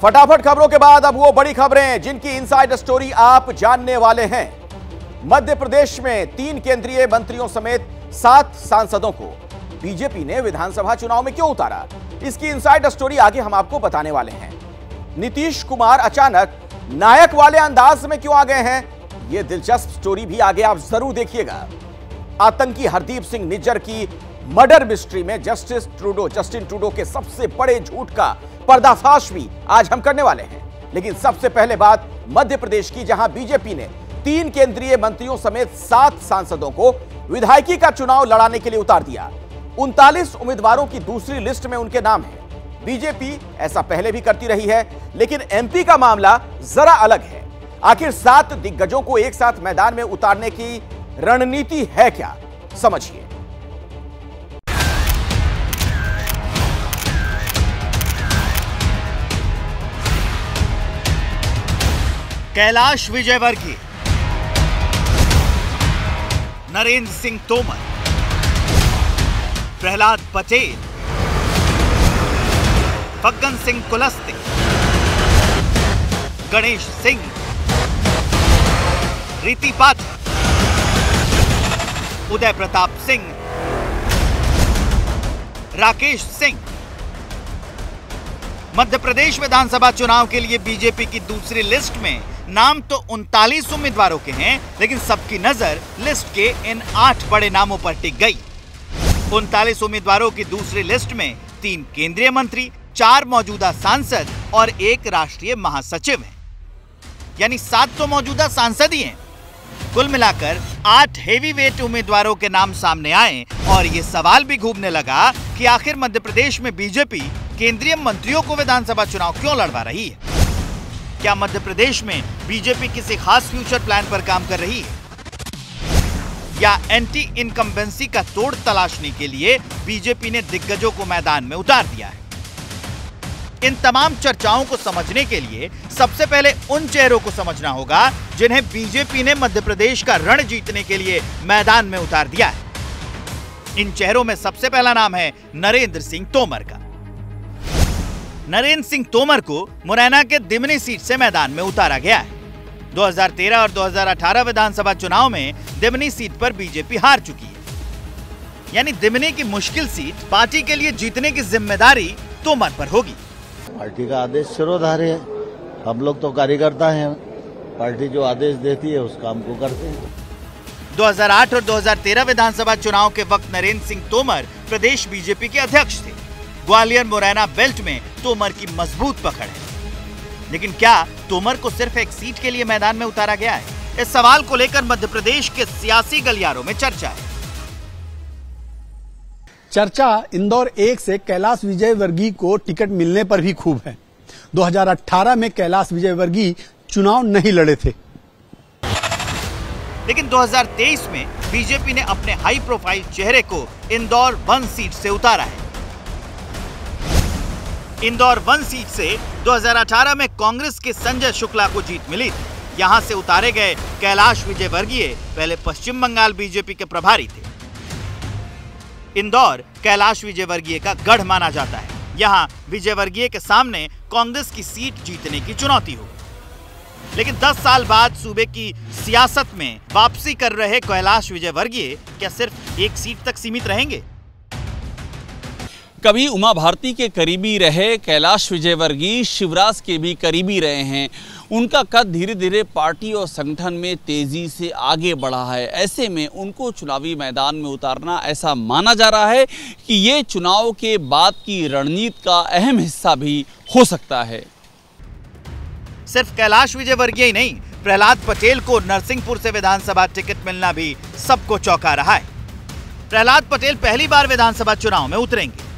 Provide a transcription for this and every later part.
फटाफट खबरों के बाद अब वो बड़ी खबरें जिनकी इनसाइड स्टोरी आप जानने वाले हैं। मध्य प्रदेश में 3 केंद्रीय मंत्रियों समेत 7 सांसदों को बीजेपी ने विधानसभा चुनाव में क्यों उतारा, इसकी इनसाइड स्टोरी आगे हम आपको बताने वाले हैं। नीतीश कुमार अचानक नायक वाले अंदाज में क्यों आ गए हैं, यह दिलचस्प स्टोरी भी आगे आप जरूर देखिएगा। आतंकी हरदीप सिंह निज्जर की मर्डर मिस्ट्री में जस्टिन ट्रूडो के सबसे बड़े झूठ का पर्दाफाश भी आज हम करने वाले हैं। लेकिन सबसे पहले बात मध्य प्रदेश की, जहां बीजेपी ने 3 केंद्रीय मंत्रियों समेत 7 सांसदों को विधायकी का चुनाव लड़ाने के लिए उतार दिया। 39 उम्मीदवारों की दूसरी लिस्ट में उनके नाम है। बीजेपी ऐसा पहले भी करती रही है, लेकिन एमपी का मामला जरा अलग है। आखिर 7 दिग्गजों को एक साथ मैदान में उतारने की रणनीति है क्या, समझिए। कैलाश विजयवर्गीय, नरेंद्र सिंह तोमर, प्रहलाद पटेल, फग्गन सिंह कुलस्ते, गणेश सिंह, रीति पाठक, उदय प्रताप सिंह, राकेश सिंह। मध्य प्रदेश विधानसभा चुनाव के लिए बीजेपी की दूसरी लिस्ट में नाम तो 39 उम्मीदवारों के हैं, लेकिन सबकी नजर लिस्ट के इन 8 बड़े नामों पर टिक गई। 39 उम्मीदवारों की दूसरी लिस्ट में 3 केंद्रीय मंत्री, 4 मौजूदा सांसद और 1 राष्ट्रीय महासचिव हैं। यानी 7 तो मौजूदा सांसद ही हैं। कुल मिलाकर 8 हेवीवेट उम्मीदवारों के नाम सामने आए और ये सवाल भी घूमने लगा कि आखिर मध्य प्रदेश में बीजेपी केंद्रीय मंत्रियों को विधानसभा चुनाव क्यों लड़वा रही है। क्या मध्य प्रदेश में बीजेपी किसी खास फ्यूचर प्लान पर काम कर रही है, या एंटी इनकम्बेंसी का तोड़ तलाशने के लिए बीजेपी ने दिग्गजों को मैदान में उतार दिया है। इन तमाम चर्चाओं को समझने के लिए सबसे पहले उन चेहरों को समझना होगा जिन्हें बीजेपी ने मध्य प्रदेश का रण जीतने के लिए मैदान में उतार दिया है। इन चेहरों में सबसे पहला नाम है नरेंद्र सिंह तोमर का। नरेंद्र सिंह तोमर को मुरैना के दिमनी सीट से मैदान में उतारा गया है। 2013 और 2018 विधानसभा चुनाव में दिमनी सीट पर बीजेपी हार चुकी है। यानी दिमनी की मुश्किल सीट पार्टी के लिए जीतने की जिम्मेदारी तोमर पर होगी। पार्टी का आदेश सिरोधार्य है, हम लोग तो कार्यकर्ता हैं, पार्टी जो आदेश देती है उस काम को करते हैं। 2008 और 2013 विधानसभा चुनाव के वक्त नरेंद्र सिंह तोमर प्रदेश बीजेपी के अध्यक्ष थे। ग्वालियर मुरैना बेल्ट में तोमर की मजबूत पकड़ है। लेकिन क्या तोमर को सिर्फ एक सीट के लिए मैदान में उतारा गया है? इस सवाल को लेकर मध्य प्रदेश के सियासी गलियारों में चर्चा है। चर्चा इंदौर 1 से कैलाश विजयवर्गीय को टिकट मिलने पर भी खूब है। 2018 में कैलाश विजयवर्गीय चुनाव नहीं लड़े थे, लेकिन 2023 में बीजेपी ने अपने हाई प्रोफाइल चेहरे को इंदौर 1 सीट से उतारा है। इंदौर 1 सीट से 2018 में कांग्रेस के संजय शुक्ला को जीत मिली थी। यहां से उतारे गए कैलाश विजयवर्गीय पहले पश्चिम बंगाल बीजेपी के प्रभारी थे। इंदौर कैलाश विजयवर्गीय का गढ़ माना जाता है। यहां विजयवर्गीय के सामने कांग्रेस की सीट जीतने की चुनौती हो। लेकिन 10 साल बाद सूबे की सियासत में वापसी कर रहे कैलाश विजयवर्गीय क्या सिर्फ 1 सीट तक सीमित रहेंगे? कभी उमा भारती के करीबी रहे कैलाश विजयवर्गीय शिवराज के भी करीबी रहे हैं। उनका कद धीरे धीरे पार्टी और संगठन में तेजी से आगे बढ़ा है। ऐसे में उनको चुनावी मैदान में उतारना ऐसा माना जा रहा है कि ये चुनाव के बाद की रणनीति का अहम हिस्सा भी हो सकता है। सिर्फ कैलाश विजयवर्गीय ही नहीं, प्रहलाद पटेल को नरसिंहपुर से विधानसभा टिकट मिलना भी सबको चौंका रहा है। प्रहलाद पटेल पहली बार विधानसभा चुनाव में उतरेंगे।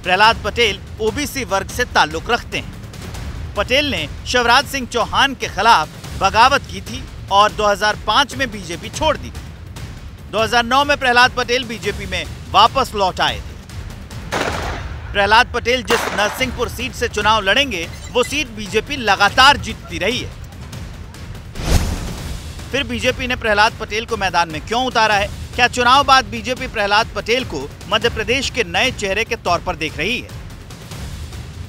प्रहलाद पटेल ओबीसी वर्ग से ताल्लुक रखते हैं। पटेल ने शिवराज सिंह चौहान के खिलाफ बगावत की थी और 2005 में बीजेपी छोड़ दी थी। 2009 में प्रहलाद पटेल बीजेपी में वापस लौट आए थे। प्रहलाद पटेल जिस नरसिंहपुर सीट से चुनाव लड़ेंगे वो सीट बीजेपी लगातार जीतती रही है। फिर बीजेपी ने प्रहलाद पटेल को मैदान में क्यों उतारा है? क्या चुनाव बाद बीजेपी प्रहलाद पटेल को मध्य प्रदेश के नए चेहरे के तौर पर देख रही है?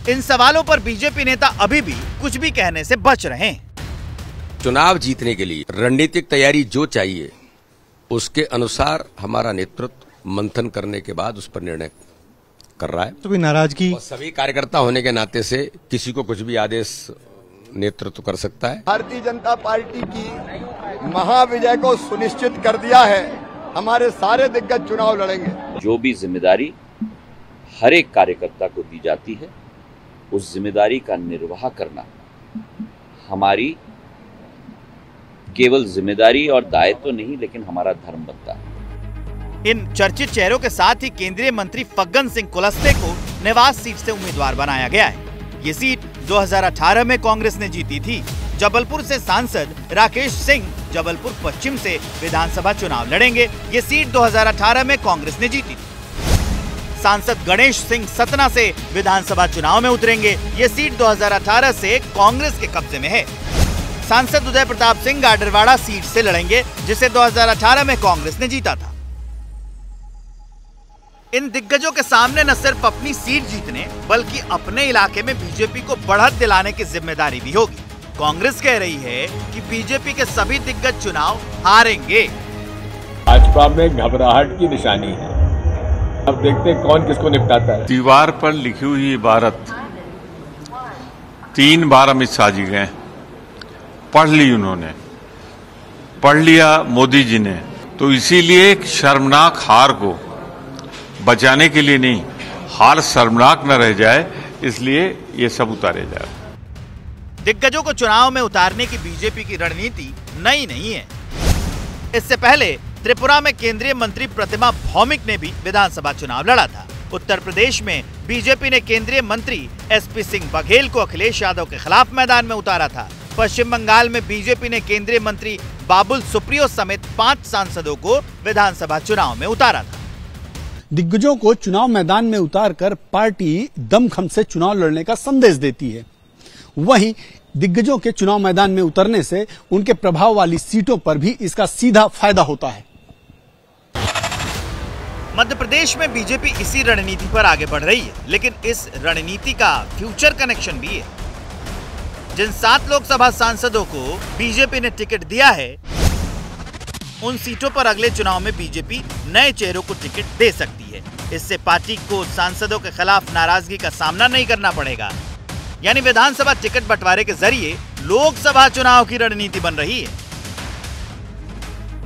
इन सवालों पर बीजेपी नेता अभी भी कुछ भी कहने से बच रहे हैं। चुनाव जीतने के लिए रणनीतिक तैयारी जो चाहिए उसके अनुसार हमारा नेतृत्व मंथन करने के बाद उस पर निर्णय कर रहा है। तो कोई नाराजगी? और सभी कार्यकर्ता होने के नाते से किसी को कुछ भी आदेश नेतृत्व कर सकता है। भारतीय जनता पार्टी की महाविजय को सुनिश्चित कर दिया है। हमारे सारे दिग्गज चुनाव लड़ेंगे। जो भी जिम्मेदारी हर एक कार्यकर्ता को दी जाती है उस जिम्मेदारी का निर्वाह करना हमारी केवल जिम्मेदारी और दायित्व नहीं लेकिन हमारा धर्म बनता है। इन चर्चित चेहरों के साथ ही केंद्रीय मंत्री फग्गन सिंह कुलस्ते को नेवास सीट से उम्मीदवार बनाया गया है। ये सीट 2018 में कांग्रेस ने जीती थी। जबलपुर से सांसद राकेश सिंह जबलपुर पश्चिम से विधानसभा चुनाव लड़ेंगे। ये सीट 2018 में कांग्रेस ने जीती थी। सांसद गणेश सिंह सतना से विधानसभा चुनाव में उतरेंगे। ये सीट 2018 से कांग्रेस के कब्जे में है। सांसद उदय प्रताप सिंह गाडरवाड़ा सीट से लड़ेंगे जिसे 2018 में कांग्रेस ने जीता था। इन दिग्गजों के सामने न सिर्फ अपनी सीट जीतने बल्कि अपने इलाके में बीजेपी को बढ़त दिलाने की जिम्मेदारी भी होगी। कांग्रेस कह रही है कि बीजेपी के सभी दिग्गज चुनाव हारेंगे। भाजपा में घबराहट की निशानी है। अब देखते हैं कौन किसको निपटाता है। दीवार पर लिखी हुई इबारत 3 बार अमित शाह जी गए, पढ़ ली उन्होंने, पढ़ लिया मोदी जी ने। तो इसीलिए एक शर्मनाक हार को बचाने के लिए नहीं, हार शर्मनाक न रह जाए इसलिए ये सब उतारे जाए। दिग्गजों को चुनाव में उतारने की बीजेपी की रणनीति नई नहीं है। इससे पहले त्रिपुरा में केंद्रीय मंत्री प्रतिमा भौमिक ने भी विधानसभा चुनाव लड़ा था। उत्तर प्रदेश में बीजेपी ने केंद्रीय मंत्री एसपी सिंह बघेल को अखिलेश यादव के खिलाफ मैदान में उतारा था। पश्चिम बंगाल में बीजेपी ने केंद्रीय मंत्री बाबुल सुप्रियो समेत 5 सांसदों को विधानसभा चुनाव में उतारा था। दिग्गजों को चुनाव मैदान में उतारकर पार्टी दमखम से चुनाव लड़ने का संदेश देती है। वहीं दिग्गजों के चुनाव मैदान में उतरने से उनके प्रभाव वाली सीटों पर भी इसका सीधा फायदा होता है। मध्य प्रदेश में बीजेपी इसी रणनीति पर आगे बढ़ रही है, लेकिन इस रणनीति का फ्यूचर कनेक्शन भी है। जिन 7 लोकसभा सांसदों को बीजेपी ने टिकट दिया है उन सीटों पर अगले चुनाव में बीजेपी नए चेहरों को टिकट दे सकती है। इससे पार्टी को सांसदों के खिलाफ नाराजगी का सामना नहीं करना पड़ेगा। यानी विधानसभा टिकट बंटवारे के जरिए लोकसभा चुनाव की रणनीति बन रही है।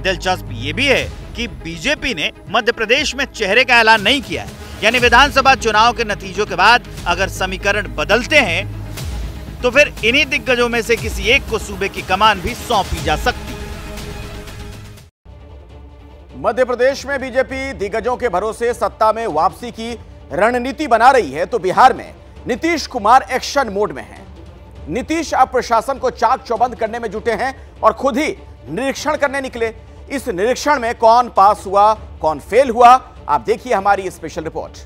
दिलचस्प ये भी है कि बीजेपी ने मध्य प्रदेश में चेहरे का ऐलान नहीं किया है। यानी विधानसभा चुनाव के नतीजों के बाद अगर समीकरण बदलते हैं तो फिर इन्हीं दिग्गजों में से किसी एक को सूबे की कमान भी सौंपी जा सकती है। मध्य प्रदेश में बीजेपी दिग्गजों के भरोसे सत्ता में वापसी की रणनीति बना रही है तो बिहार में नीतीश कुमार एक्शन मोड में हैं। नीतीश अब प्रशासन को चाक चौबंद करने में जुटे हैं और खुद ही निरीक्षण करने निकले। इस निरीक्षण में कौन पास हुआ, कौन फेल हुआ, आप देखिए हमारी स्पेशल रिपोर्ट।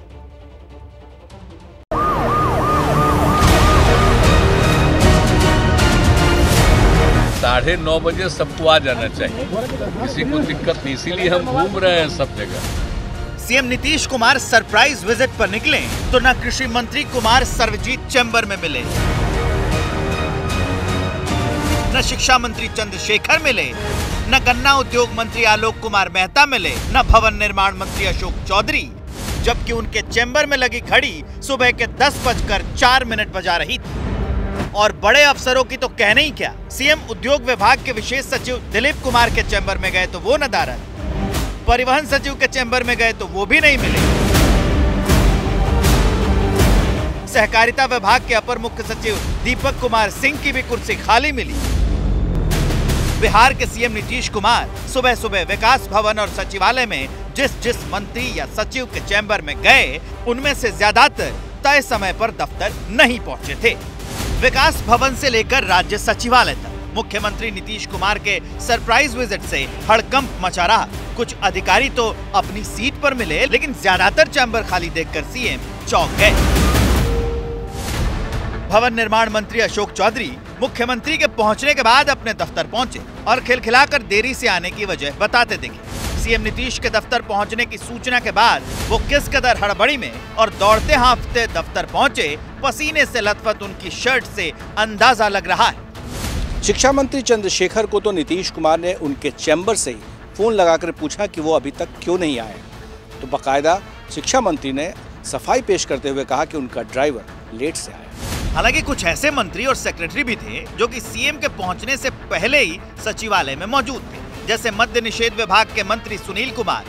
साढ़े 9 बजे सबको आ जाना चाहिए, किसी को दिक्कत नहीं, इसीलिए हम घूम रहे हैं सब जगह। CM Nitish Kumar surprise visit पर निकले तो न कृषि मंत्री कुमार सर्वजीत चैम्बर में मिले, न शिक्षा मंत्री चंद्रशेखर मिले, न गन्ना उद्योग मंत्री आलोक कुमार मेहता मिले, न भवन निर्माण मंत्री अशोक चौधरी, जबकि उनके चैम्बर में लगी घड़ी सुबह के 10:04 बजा रही थी। और बड़े अफसरों की तो कहने ही क्या, सीएम उद्योग विभाग के विशेष सचिव दिलीप कुमार के चैम्बर में गए तो वो नदारद, परिवहन सचिव के चैम्बर में गए तो वो भी नहीं मिले, सहकारिता विभाग के अपर मुख्य सचिव दीपक कुमार सिंह की भी कुर्सी खाली मिली। बिहार के सीएम नीतीश कुमार सुबह सुबह विकास भवन और सचिवालय में जिस मंत्री या सचिव के चैम्बर में गए उनमें से ज्यादातर तय समय पर दफ्तर नहीं पहुंचे थे। विकास भवन से लेकर राज्य सचिवालय तक मुख्यमंत्री नीतीश कुमार के सरप्राइज विजिट से हड़कंप मचा रहा। कुछ अधिकारी तो अपनी सीट पर मिले, लेकिन ज्यादातर चैम्बर खाली देखकर सीएम चौंक गए। भवन निर्माण मंत्री अशोक चौधरी मुख्यमंत्री के पहुंचने के बाद अपने दफ्तर पहुंचे और खिलखिलाकर देरी से आने की वजह बताते दिखे। सीएम नीतीश के दफ्तर पहुंचने की सूचना के बाद वो किस कदर हड़बड़ी में और दौड़ते हाँफते दफ्तर पहुंचे, पसीने से लथपथ उनकी शर्ट से अंदाजा लग रहा है। शिक्षा मंत्री चंद्रशेखर को तो नीतीश कुमार ने उनके चैम्बर से ही फोन लगाकर पूछा कि वो अभी तक क्यों नहीं आए, तो बाकायदा शिक्षा मंत्री ने सफाई पेश करते हुए कहा कि उनका ड्राइवर लेट से आया। हालांकि कुछ ऐसे मंत्री और सेक्रेटरी भी थे जो कि सीएम के पहुंचने से पहले ही सचिवालय में मौजूद थे, जैसे मद्य निषेध विभाग के मंत्री सुनील कुमार,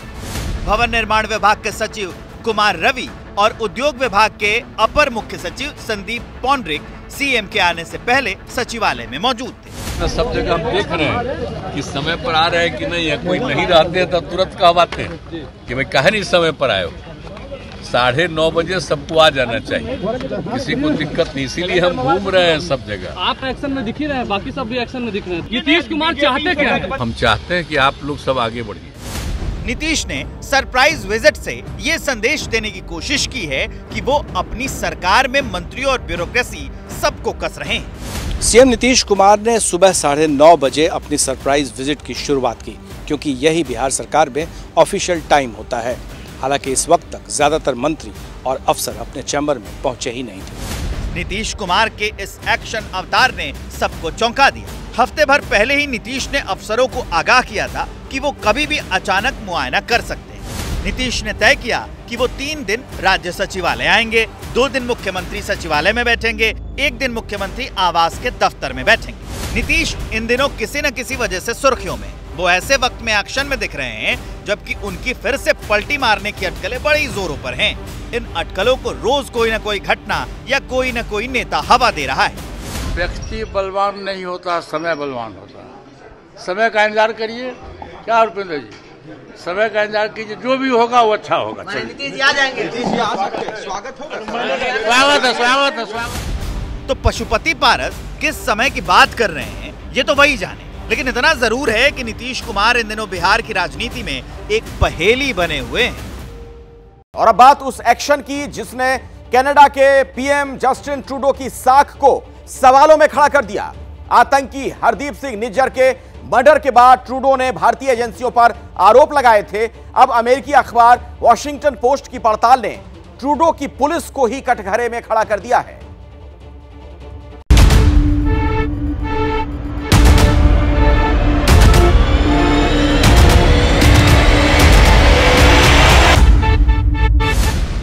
भवन निर्माण विभाग के सचिव कुमार रवि और उद्योग विभाग के अपर मुख्य सचिव संदीप पौंड्रिक सीएम के आने से पहले सचिवालय में मौजूद थे। सब जगह हम देख रहे हैं कि समय पर आ रहे हैं कि नहीं है। कोई नहीं रहते तो तुरंत कहवाते हैं कि मैं कहे नहीं समय पर आए हो। 9:30 बजे सबको आ जाना चाहिए, किसी को दिक्कत नहीं, इसीलिए हम घूम रहे हैं सब जगह। आप एक्शन में दिख ही रहे हैं, बाकी सब भी एक्शन में दिख रहे हैं। नीतीश कुमार चाहते क्या है? हम चाहते हैं कि आप लोग सब आगे बढ़िए। नीतीश ने सरप्राइज विजिट से ये संदेश देने की कोशिश की है कि वो अपनी सरकार में मंत्रियों और ब्यूरोक्रेसी सबको कस रहे हैं। सीएम नीतीश कुमार ने सुबह 9:30 बजे अपनी सरप्राइज विजिट की शुरुआत की, क्योंकि यही बिहार सरकार में ऑफिशियल टाइम होता है। हालांकि इस वक्त तक ज्यादातर मंत्री और अफसर अपने चैम्बर में पहुंचे ही नहीं थे। नीतीश कुमार के इस एक्शन अवतार ने सबको चौंका दिया। हफ्ते भर पहले ही नीतीश ने अफसरों को आगाह किया था कि वो कभी भी अचानक मुआयना कर सकते हैं। नीतीश ने तय किया कि वो 3 दिन राज्य सचिवालय आएंगे, 2 दिन मुख्यमंत्री सचिवालय में बैठेंगे, 1 दिन मुख्यमंत्री आवास के दफ्तर में बैठेंगे। नीतीश इन दिनों किसी न किसी वजह से सुर्खियों में, वो ऐसे वक्त में एक्शन में दिख रहे हैं जबकि उनकी फिर से पलटी मारने की अटकलें बड़ी जोरों पर हैं। इन अटकलों को रोज कोई न कोई घटना या कोई न कोई नेता हवा दे रहा है। व्यक्ति बलवान नहीं होता, समय बलवान होता है। समय का इंतजार करिए। क्या रुपेंद्र जी, समय का इंतजार कीजिए, जो भी होगा वो अच्छा होगा। नीतीश जी आ जाएंगे, स्वागत होगा। स्वागत है। तो पशुपति पारस किस समय की बात कर रहे हैं ये तो वही जाने, लेकिन इतना जरूर है कि नीतीश कुमार इन दिनों बिहार की राजनीति में एक पहेली बने हुए हैं। और अब बात उस एक्शन की जिसने कनाडा के पीएम जस्टिन ट्रूडो की साख को सवालों में खड़ा कर दिया। आतंकी हरदीप सिंह निज्जर के मर्डर के बाद ट्रूडो ने भारतीय एजेंसियों पर आरोप लगाए थे। अब अमेरिकी अखबार वॉशिंगटन पोस्ट की पड़ताल ने ट्रूडो की पुलिस को ही कटघरे में खड़ा कर दिया है।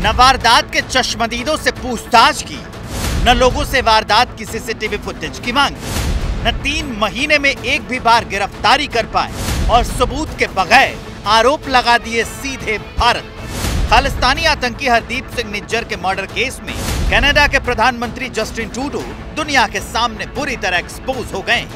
न वारदात के चश्मदीदों से पूछताछ की, न लोगों से वारदात की सीसीटीवी फुटेज की मांग, न 3 महीने में एक भी बार गिरफ्तारी कर पाए और सबूत के बगैर आरोप लगा दिए सीधे भारत। खालिस्तानी आतंकी हरदीप सिंह निज्जर के मर्डर केस में कनाडा के प्रधानमंत्री जस्टिन ट्रूडो दुनिया के सामने बुरी तरह एक्सपोज हो गए।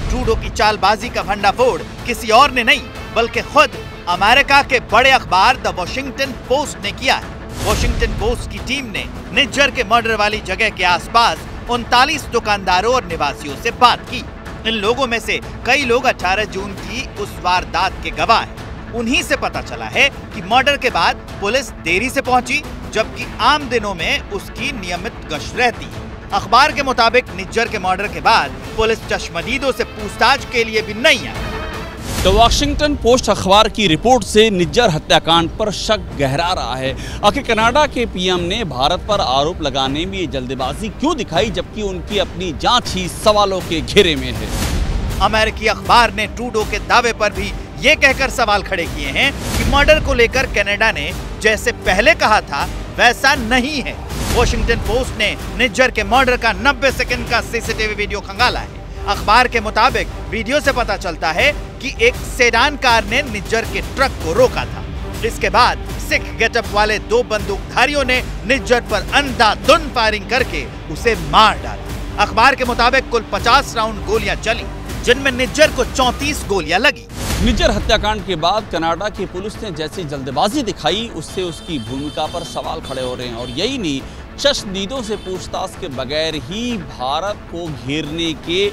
ट्रूडो की चालबाजी का भंडाफोड़ किसी और ने नहीं बल्कि खुद अमेरिका के बड़े अखबार द वॉशिंगटन पोस्ट ने किया है। वॉशिंगटन पोस्ट की टीम ने निज्जर के मर्डर वाली जगह के आसपास 39 दुकानदारों और निवासियों से बात की। इन लोगों में से कई लोग 18 जून की उस वारदात के गवाह हैं। उन्हीं से पता चला है कि मर्डर के बाद पुलिस देरी से पहुंची, जबकि आम दिनों में उसकी नियमित गश्त रहती है। अखबार के मुताबिक निज्जर के मर्डर के बाद पुलिस चश्मदीदों से पूछताछ के लिए भी नहीं आई। तो वॉशिंगटन पोस्ट अखबार की रिपोर्ट से निज्जर हत्याकांड पर शक गहरा रहा है। आखिर कनाडा के पीएम ने भारत पर आरोप लगाने में ये जल्दबाजी क्यों दिखाई, जबकि उनकी अपनी जांच ही सवालों के घेरे में है। अमेरिकी अखबार ने ट्रूडो के दावे पर भी ये कहकर सवाल खड़े किए हैं कि मर्डर को लेकर कनाडा ने जैसे पहले कहा था वैसा नहीं है। वॉशिंगटन पोस्ट ने निज्जर के मर्डर का 90 सेकंड का सीसीटीवी वीडियो खंगाला है। अखबार के मुताबिक वीडियो से पता चलता है कि एक सेडान कार ने निज्जर के ट्रक को रोका था। इसके बाद सिख गेटअप वाले 2 बंदूकधारियों ने निज्जर पर अंधाधुंध फायरिंग करके उसे मार डाला। अखबार के मुताबिक कुल 50 राउंड गोलियां चली, जिनमें निज्जर को 34 गोलियां लगी। निज्जर हत्याकांड के बाद कनाडा की पुलिस ने जैसी जल्दबाजी दिखाई, उससे उसकी भूमिका पर सवाल खड़े हो रहे हैं। और यही नहीं, चश्मदीदों से पूछताछ के बगैर ही भारत को घेरने के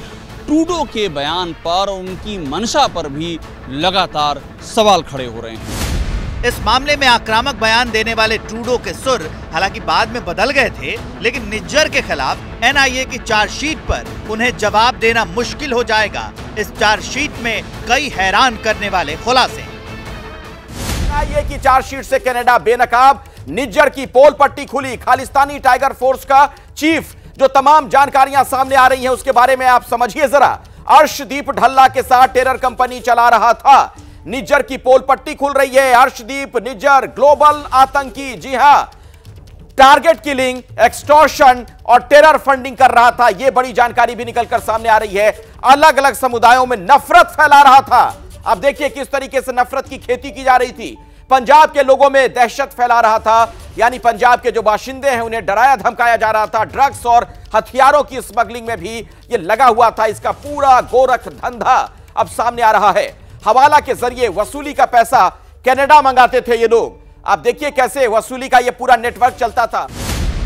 ट्रूडो के बयान पर, उनकी मंशा पर भी लगातार सवाल खड़े हो रहे हैं। इस मामले में आक्रामक बयान देने वाले ट्रूडो के सुर हालांकि बाद में बदल गए थे, लेकिन निज्जर के खिलाफ एनआईए की चार्जशीट पर उन्हें जवाब देना मुश्किल हो जाएगा। इस चार्जशीट में कई हैरान करने वाले खुलासे। ये की चार्जशीट से कनाडा बेनकाब, निज्जर की पोल पट्टी खुली, खालिस्तानी टाइगर फोर्स का चीफ, जो तमाम जानकारियां सामने आ रही हैं उसके बारे में आप समझिए जरा। अर्शदीप ढल्ला के साथ टेरर कंपनी चला रहा था, निज्जर की पोल पट्टी खुल रही है। अर्शदीप निज्जर ग्लोबल आतंकी, जी हां, टारगेट किलिंग, एक्सटॉर्शन और टेरर फंडिंग कर रहा था। यह बड़ी जानकारी भी निकलकर सामने आ रही है। अलग अलग समुदायों में नफरत फैला रहा था। अब देखिए किस तरीके से नफरत की खेती की जा रही थी। पंजाब के लोगों में दहशत फैला रहा था, यानी पंजाब के जो बाशिंदे हैं उन्हें डराया धमकाया जा रहा था। ड्रग्स और हथियारों की स्मगलिंग में भी यह लगा हुआ था। इसका पूरा गोरख धंधा अब सामने आ रहा है। हवाला के जरिए वसूली का पैसा कनाडा मंगाते थे ये लोग। आप देखिए कैसे वसूली का ये पूरा नेटवर्क चलता था।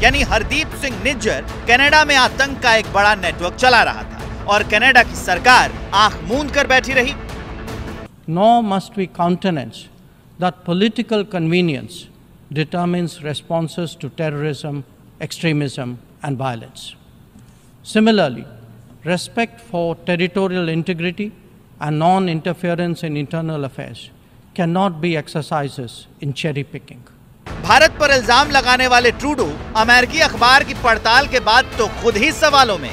यानी हरदीप सिंह निज्जर कनाडा में आतंक का एक बड़ा नेटवर्क चला रहा था और कनाडा की सरकार आंख मूंद कर बैठी रही। Nor must we countenance that political convenience determines responses to terrorism, extremism, and violence. Similarly, respect for territorial integrity and non-interference in internal affairs cannot be exercises in cherry picking. Bharat पर इल्जाम लगाने वाले ट्रूडो अमेरिकी अखबार की पड़ताल के बाद तो खुद ही सवालों में।